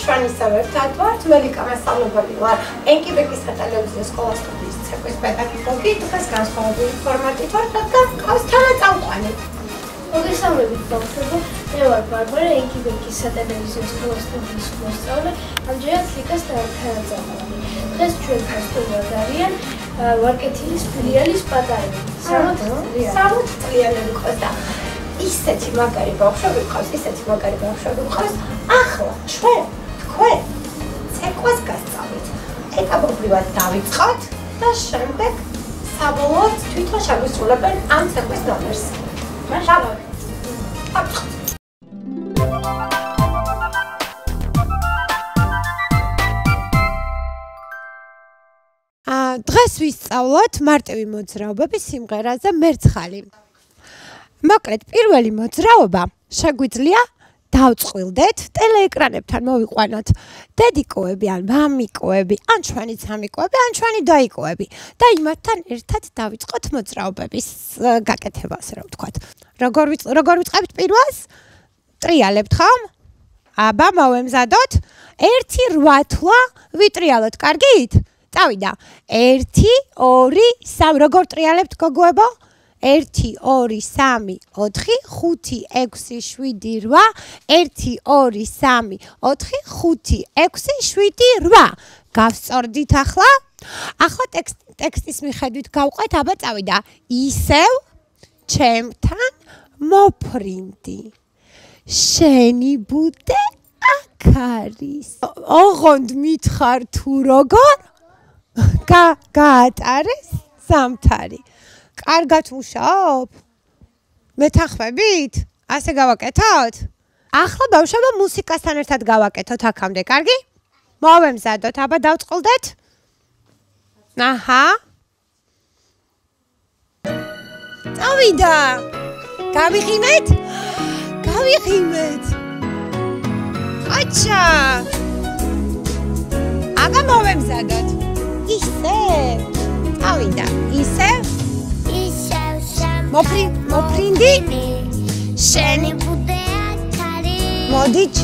ჩვენისავე ერთად ვართ, მელიკა მასწავლებელი ვარ ენკიბეკის სატელევიზიო სკოლის სტუდიის ცეკვის პედაგოგი. დღეს განსხვავებული ფორმატით ვართ, რადგან გყავს თანაწამყვანი. მოგესალმებით ბავშვებო, მე ვარ ბარბარა, ენკიბეკის სატელევიზიო სკოლის სტუდიის მოსწავლე, ამჯერად ლიკას თანაწამყვანი. დღეს ჩვენთან სტუმრად არიან ვარკეთილის ფილიალის პატარები. 60 წლიანები ყავს და ისეთი მაგარი ბავშვები ყავს, ახლა ჩვენ თქვენ ცეკვას გასწავლით. ეტაპობრივად დავიწყოთ და შემდეგ საბოლოოდ თვითონ შეგვისრულებენ ამ ცეკვის ნომერს. დღეს ვისწავლოთ მარტივი მოძრაობების სიმღერაზე მერცხალი. მოკლედ, პირველი მოძრაობა შეგვიძლია დავწყვილდეთ, ტელეეკრანებთან მოვიყვანოთ დედიკოები ან მამიკოები, ან ჩვენი სამიკოები, ან ჩვენი დაიკოები და იმათთან ერთად დავიწყოთ მოძრაობების გაკეთება, ასე რომ ვთქვათ. როგორ ვიწყებთ პირველს? ტრიალებთ, ხომ? აბა, მოვემზადოთ. 1-8 თვლა ვიტრიალოთ, კარგით? წავიდა. 1, 2, 3. როგორ ტრიალებთ, გოგოებო? 1, 2, 3, 4, 5, 6, 7, 8. 1, 2, 3, 4, 5, 6, 7, 8. გავსწორდით ახლა. ახლა ტექსტის მიხედვით გავყვეთ, აბა წავიდა. ისევ ჩემთან მოფრინდი. შენი ბუდე აქ არის. ოღონდ მითხარ თუ როგორ გაატარეს ზამთარი. კარგად მუშაობ? მეთანხმებით? ასე გავაკეთოთ? ახლა ბავშვებო მუსიკასთან ერთად გავაკეთოთ აქამდე, კარგი? მოვემზადოთ, აბა დავწყვილდეთ. აჰა. წავიდა. გავიღიმეთ? აჩა. აბა მოვემზადოთ. ისე. წავიდა. ისე. მოფრინდი შენი ბუდე აქ არის.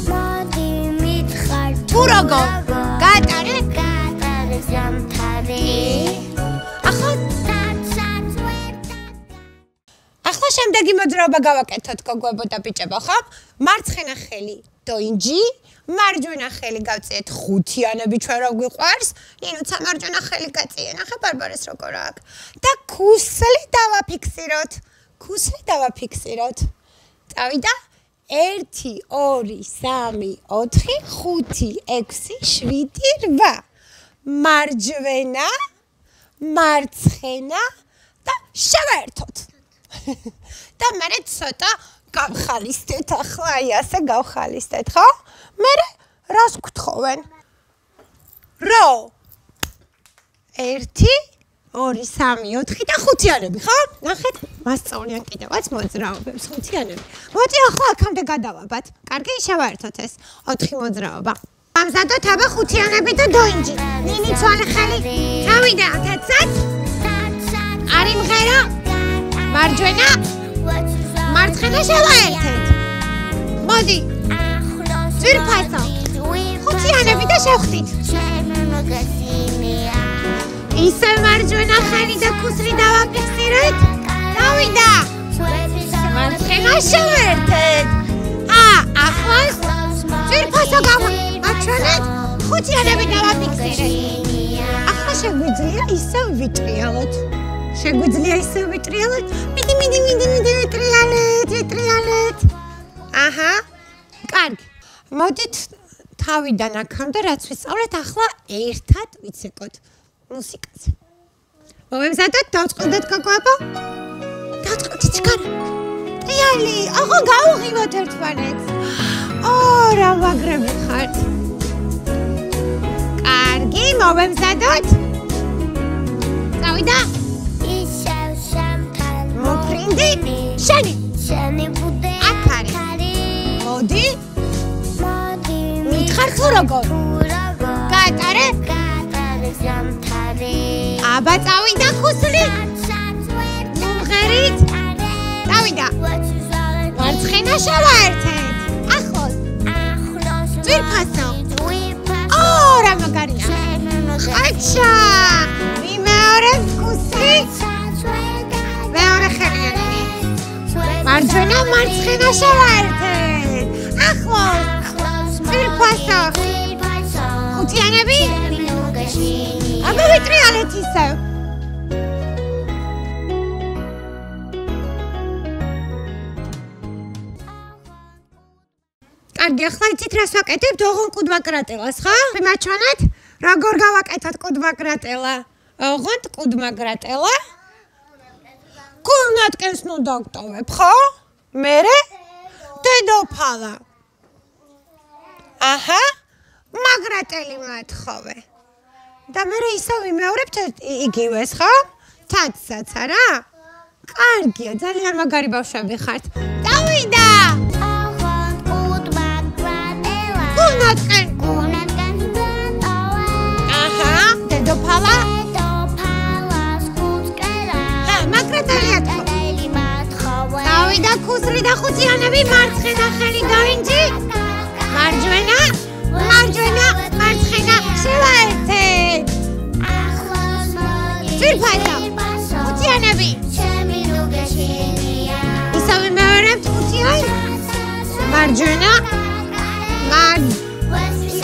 მოდი მითხარ თუ როგორ გაატარე ზამთარი. ახლა შემდეგი მოძრაობა გავაკეთოთ გოგოებო და ბიჭებო, ხო? მარცხენა ხელი დოინჯი, მარჯვენა ხელი გავწიეთ ხუთიანები, ჩვენ რა გვიყვარს? ნინუცა მარჯვენა ხელი გაწიე, ნახე ბარბარეს როგორ აქვს. და ქუსლი დავაფიქსიროთ. წავიდა 1, 2, 3, 4, 5, 6, 7, 8. მარჯვენა, მარცხენა და შევაერთოთ. და მერე ცოტა გავხალისდეთ, ახლა აი ასე გავხალისდეთ, ხო? მერე რას გთხოვენ? რო 1, 2, 3, 4 და ხუთიანები, ხო? ნახეთ, მასწავლიან კიდევაც მოძრაობებს ხუთიანები. მოდი ახლა აქამდე გადავაბათ. კარგი, შევაერთოთ ეს 4 მოძრაობა. ამზადოთ აბა ხუთიანები და დოინჯი. ნინი ცვალე ხელი. წავიდა, კაცად. არი მღერო. მარჯვენა. მარცხენა შევაერთეთ. მოდი. ძვირფასო. ხუთიანები და შევხვდით. ისე მარჯვენა ხელი და ქუსლი დავაფიქსირეთ. წავიდა. მარცხენა შევაერთეთ. ახლა ძვირფასო გავაჩვენეთ. ხუთიანები დავაფიქსირეთ. ახლა შეგვიძლია ისევ ვიტრიალოთ. მიდი ვიტრიალეთ. აჰა. კარგი. მოდით თავიდან აქამდე რაც ვისწავლეთ, ახლა ერთად ვიცეკოთ მუსიკაზე. მოვემზადოთ, დავწყვილდეთ გოგოებო. დავწყვილდით ჩქარა. ტრიალი, ახლა გავუღიმოთ ერთმანეთს. რა მაგრები ხართ. კარგი, მოვემზადოთ. წავიდა. მოფრინდი შენი ბუდე აქ არის. მოდი მითხარ თუ როგორ გაატარე ზამთარი. აბა წავიდა ხუსლი. მომღერით. წავიდა. მარცხენა შევაერთეთ. ახლოს. ფასო. რა მაგარია. აჩა. მიმეორებ კუსი. მეორე ხელიანი. მარჯვენა მარცხენა შევაერთეთ. ახლოს. ფასო. ხუთიანები. აბა ვიტრიალეთ ისევ. კარგი, ახლა იცით რას ვაკეთებთ? ოღონდ კუდმაკრატელას, ხო? მიმაჩვენეთ, როგორ გავაკეთოთ კუდმაკრატელა? ოღონდ კუდმაკრატელა. კუნატკენს ნუ დავტოვებ, ხო? მერე დედოფალა. აჰა, მაგრატელი მათხოვე. და მერე ისევ ვიმეორებთ იგივეს, ხო? თაცსაც არა? კარგია, ძალიან მაგარი ბავშვები ხართ. დავიდა! აჰა, დედოფალა. მაგრატელია თხოვე. დავიდა ქუსლი და ხუთიანები მარცხენა ხელი დავინჯი. მარჯვენა, მარცხენა შევაერთეთ. ძირფასო, ხუთიანები. ისევ ვიმეორებთ ხუთიანი. მარჯვენა,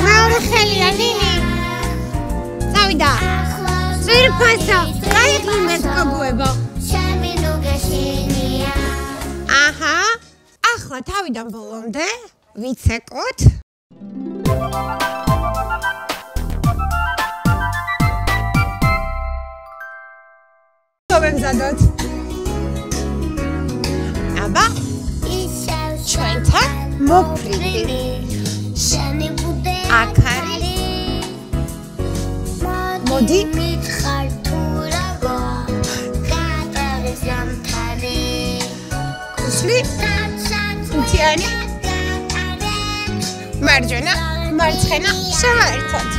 მეორე ხელიანი. წავიდა. ძირფასო, გაიგli მეთქოგუებო. აჰა, ახლა თავიდან ბოლომდე ვიცეკოთ. ვემზადოთ. აბა, ჩვენთან მოფრინდი. აქ არის. მოდი. კუსლი. ხუთიანი. მარჯვენა, მარცხენა შევაერთოთ.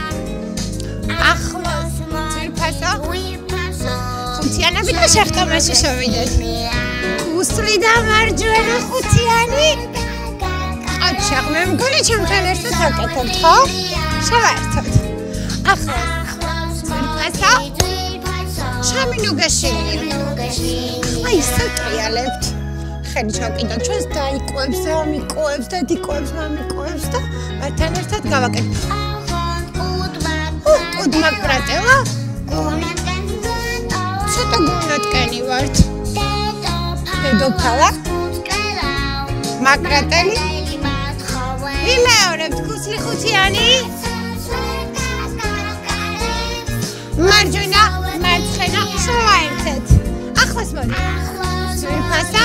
ახლოს ძირფასო. ხუთიანები და შეხტომაში შევიდეთ. კუსლი და მარჯვენა ხუთიანი. აჩა, მე მგონი ჩემთან ერთად ვაკეთებთ, ხო? შევაერთოთ. ახლოს ძირფასო. ჩამინუგაშენია. ახლა ისევ ტრიალებთ. ხელი ჩავკიდოთ, ჩვენს დაიკოებს, ამიკოებს და დიკოებს, მამიკოებს და მათთან ერთად გავაკეთებთ. კუდმაკრატელა. ცოტა გუნატკენი ვართ. დედოფალა. მაგრატელი. ვიმეორებთ ქუსლი ხუთიანი. მარჯვენა, მარცხენა შევაერთეთ. ახლოს მოდი. ძირფასო.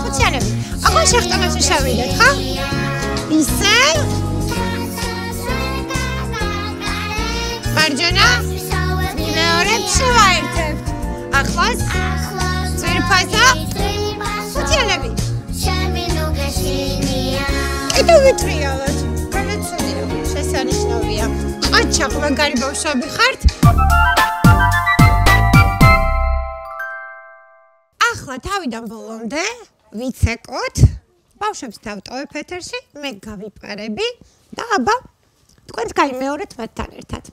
ხუთიანები. ახლა შეხტომაში შევიდეთ, ხო? ისევ. მარჯვენა. ვიმეორებთ შევაერთეთ. ახლოს. ძირფასო. ხუთიანები. კიდევ ვიტრიალოთ. განაცოდია, შესანიშნავია. აჩა, მაგარი ბავშვები ხართ. ახლა თავიდან ბოლომდე ვიცეკოთ. ბავშვებს დავტოვებ ეთერში, მე გავიპარები და აბა თქვენს გაიმეორეთ მათთან ერთად.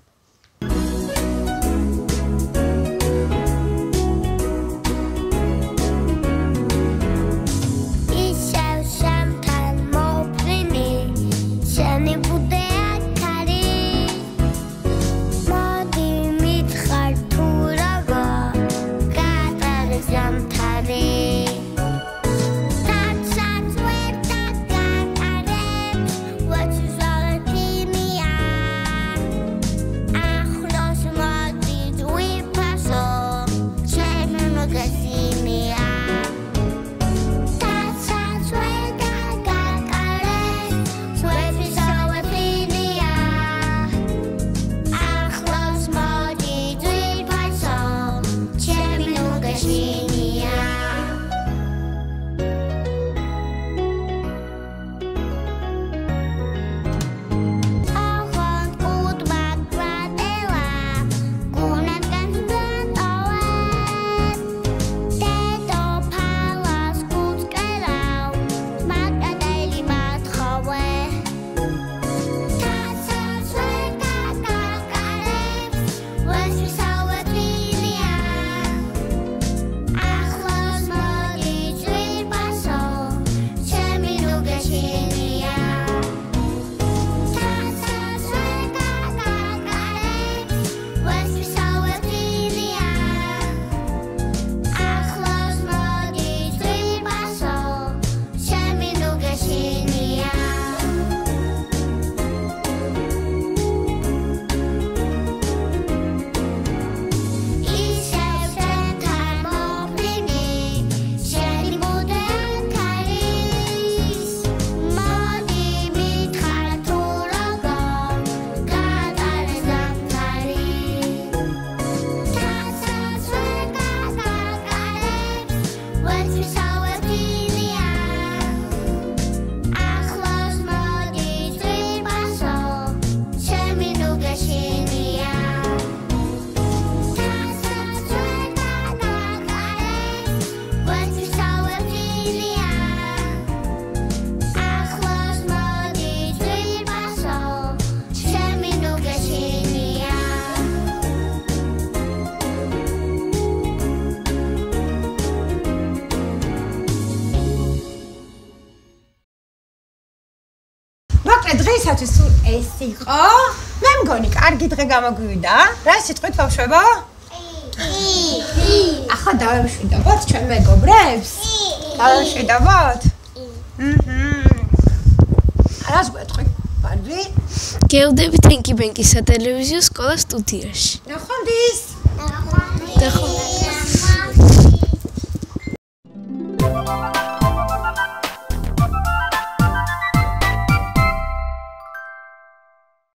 დღეისათვის სულ ეს იყო. მე მგონი, კარგი დღე გამოგვივიდა. რა სიტყვით ბავშვებო? ახლა დავემშვიდობოთ ჩვენ მეგობრებს? დავემშვიდობოთ? რას გვეტყვი? ბარბი? გეუდებით ენკიბენკის სატელევიზიო სკოლა სტუდიაში. ნახვამდის.